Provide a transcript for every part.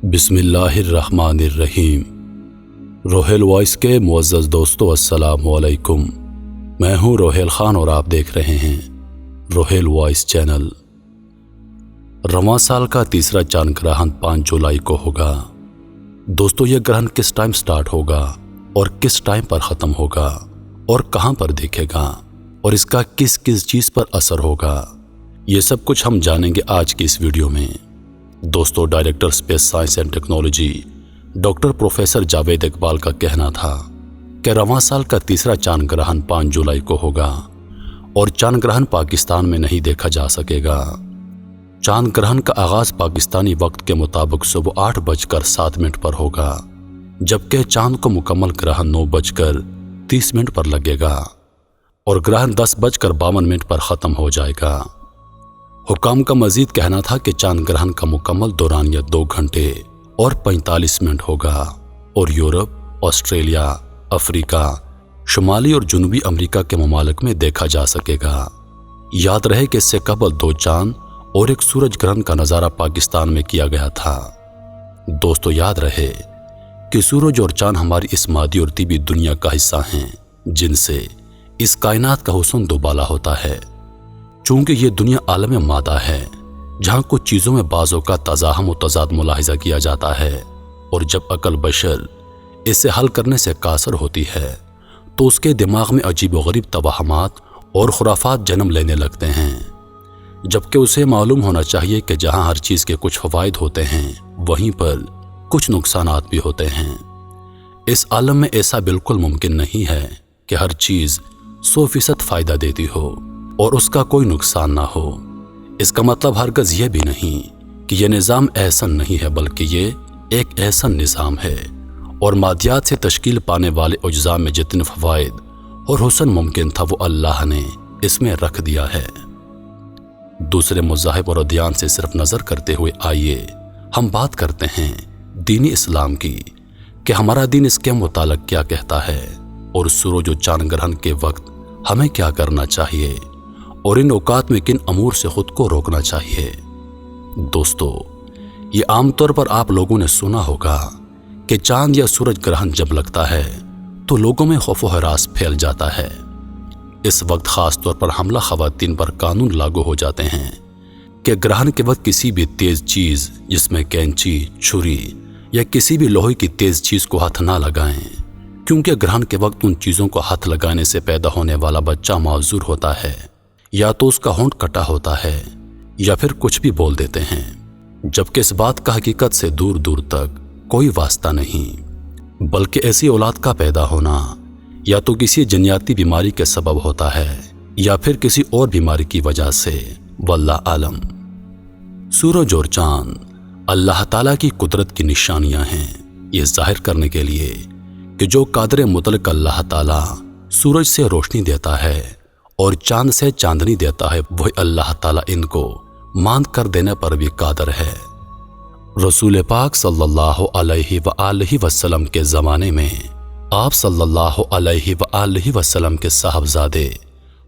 بسم اللہ الرحمن الرحیم۔ روہیل وائس کے معزز دوستو السلام علیکم۔ میں ہوں روہیل خان اور آپ دیکھ رہے ہیں روہیل وائس چینل۔ رواں سال کا تیسرا چاند گرہن 5 جولائی کو ہوگا۔ دوستو یہ گرہن کس ٹائم سٹارٹ ہوگا اور کس ٹائم پر ختم ہوگا اور کہاں پر دیکھے گا اور اس کا کس کس چیز پر اثر ہوگا، یہ سب کچھ ہم جانیں گے آج کی اس ویڈیو میں۔ دوستو director space science and technology doctor professor Javed Iqbal کا کہنا تھا کہ رواں سال کا تیسرا چاند گرہن 5 جولائی کو ہوگا اور چاند گرہن پاکستان میں نہیں دیکھا جا سکے گا۔ چاند گرہن کا آغاز پاکستانی وقت کے مطابق صبح 8:07 پر ہوگا، جبکہ چاند کو مکمل گرہن 9:30 پر لگے گا اور گرہن 10:52 پر ختم ہو جائے گا۔ حکام کا مزید کہنا تھا کہ چاند گرہن کا مکمل دورانیہ 2 گھنٹے اور 45 منٹ ہوگا اور یورپ، آسٹریلیا، افریقہ، شمالی اور جنوبی امریکہ کے ممالک میں دیکھا جا سکے گا۔ یاد رہے کہ اس سے قبل 2 چاند اور ایک سورج گرہن کا نظارہ پاکستان میں کیا گیا تھا۔ دوستو یاد رہے کہ سورج اور چاند ہماری اس مادی اور طبی دنیا کا حصہ ہیں، جن سے اس کائنات کا حسن دوبالا ہوتا ہے۔ چونکہ یہ دنیا عالم مادہ ہے، جہاں کچھ چیزوں میں بعض اوقات تزاحم و تضاد ملاحظہ کیا جاتا ہے، اور جب عقل بشر اسے حل کرنے سے قاصر ہوتی ہے تو اس کے دماغ میں عجیب و غریب توہمات اور خرافات جنم لینے لگتے ہیں، جبکہ اسے معلوم ہونا چاہیے کہ جہاں ہر چیز کے کچھ فوائد ہوتے ہیں وہیں پر کچھ نقصانات بھی ہوتے ہیں۔ اس عالم میں ایسا بالکل ممکن نہیں ہے کہ ہر چیز 100% فائدہ دیتی ہو اور اس کا کوئی نقصان نہ ہو۔ اس کا مطلب ہرگز یہ بھی نہیں کہ یہ نظام احسن نہیں ہے، بلکہ یہ ایک احسن نظام ہے اور مادیات سے تشکیل پانے والے اجزاء میں جتنے فوائد اور حسن ممکن تھا وہ اللہ نے اس میں رکھ دیا ہے۔ دوسرے مذاہب اور ادیان سے صرف نظر کرتے ہوئے آئیے ہم بات کرتے ہیں دینی اسلام کی، کہ ہمارا دین اس کے متعلق کیا کہتا ہے اور سورج و چاند گرہن کے وقت ہمیں کیا کرنا چاہیے اور ان اوقات میں کن امور سے خود کو روکنا چاہیے۔ دوستو یہ عام طور پر آپ لوگوں نے سنا ہوگا کہ چاند یا سورج گرہن جب لگتا ہے تو لوگوں میں خوف و ہراس پھیل جاتا ہے۔ اس وقت خاص طور پر حاملہ خواتین پر قانون لاگو ہو جاتے ہیں کہ گرہن کے وقت کسی بھی تیز چیز، جس میں کینچی، چھری یا کسی بھی لوہے کی تیز چیز کو ہاتھ نہ لگائیں، کیونکہ گرہن کے وقت ان چیزوں کو ہاتھ لگانے سے پیدا ہونے والا بچہ معذور ہوتا ہے، یا تو اس کا ہونٹ کٹا ہوتا ہے یا پھر کچھ بھی بول دیتے ہیں، جبکہ اس بات کا حقیقت سے دور دور تک کوئی واسطہ نہیں، بلکہ ایسی اولاد کا پیدا ہونا یا تو کسی جنیاتی بیماری کے سبب ہوتا ہے یا پھر کسی اور بیماری کی وجہ سے، واللہ عالم۔ سورج اور چاند اللہ تعالیٰ کی قدرت کی نشانیاں ہیں، یہ ظاہر کرنے کے لیے کہ جو قادر مطلق اللہ تعالیٰ سورج سے روشنی دیتا ہے اور چاند سے چاندنی دیتا ہے، وہی اللہ تعالیٰ ان کو ماند کر دینے پر بھی قادر ہے۔ رسول پاک صلی اللہ علیہ وآلہ وسلم کے زمانے میں آپ صلی اللہ علیہ وآلہ وسلم کے صاحبزادے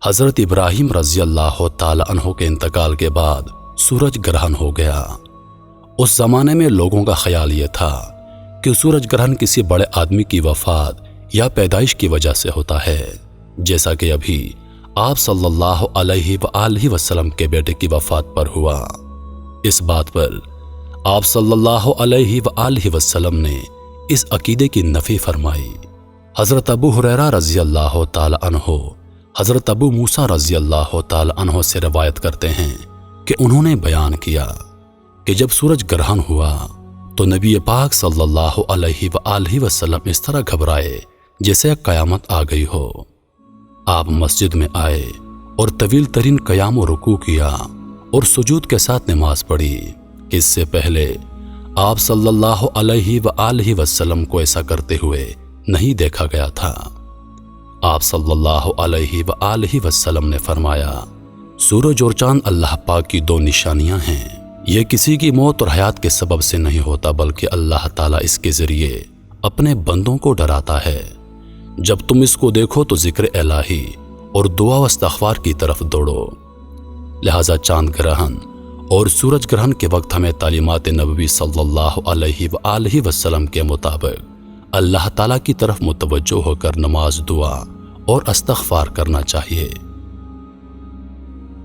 حضرت ابراہیم رضی اللہ تعالی عنہ کے انتقال کے بعد سورج گرہن ہو گیا۔ اس زمانے میں لوگوں کا خیال یہ تھا کہ سورج گرہن کسی بڑے آدمی کی وفات یا پیدائش کی وجہ سے ہوتا ہے، جیسا کہ ابھی آپ صلی اللہ علیہ وآلہ وسلم کے بیٹے کی وفات پر ہوا۔ اس بات پر آپ صلی اللہ علیہ وآلہ وسلم نے اس عقیدے کی نفی فرمائی۔ حضرت ابو ہریرہ رضی اللہ تعالی عنہ حضرت ابو موسیٰ رضی اللہ تعالی عنہ سے روایت کرتے ہیں کہ انہوں نے بیان کیا کہ جب سورج گرہن ہوا تو نبی پاک صلی اللہ علیہ وآلہ وسلم اس طرح گھبرائے جیسے قیامت آ گئی ہو۔ آپ مسجد میں آئے اور طویل ترین قیام و رکوع کیا اور سجود کے ساتھ نماز پڑھی۔ اس سے پہلے آپ صلی اللہ علیہ وآلہ وسلم کو ایسا کرتے ہوئے نہیں دیکھا گیا تھا۔ آپ صلی اللہ علیہ وآلہ وسلم نے فرمایا، سورج اور چاند اللہ پاک کی 2 نشانیاں ہیں، یہ کسی کی موت اور حیات کے سبب سے نہیں ہوتا، بلکہ اللہ تعالیٰ اس کے ذریعے اپنے بندوں کو ڈراتا ہے۔ جب تم اس کو دیکھو تو ذکر الہی اور دعا و استغفار کی طرف دوڑو۔ لہذا چاند گرہن اور سورج گرہن کے وقت ہمیں تعلیمات نبوی صلی اللہ علیہ وآلہ وسلم کے مطابق اللہ تعالیٰ کی طرف متوجہ ہو کر نماز، دعا اور استغفار کرنا چاہیے۔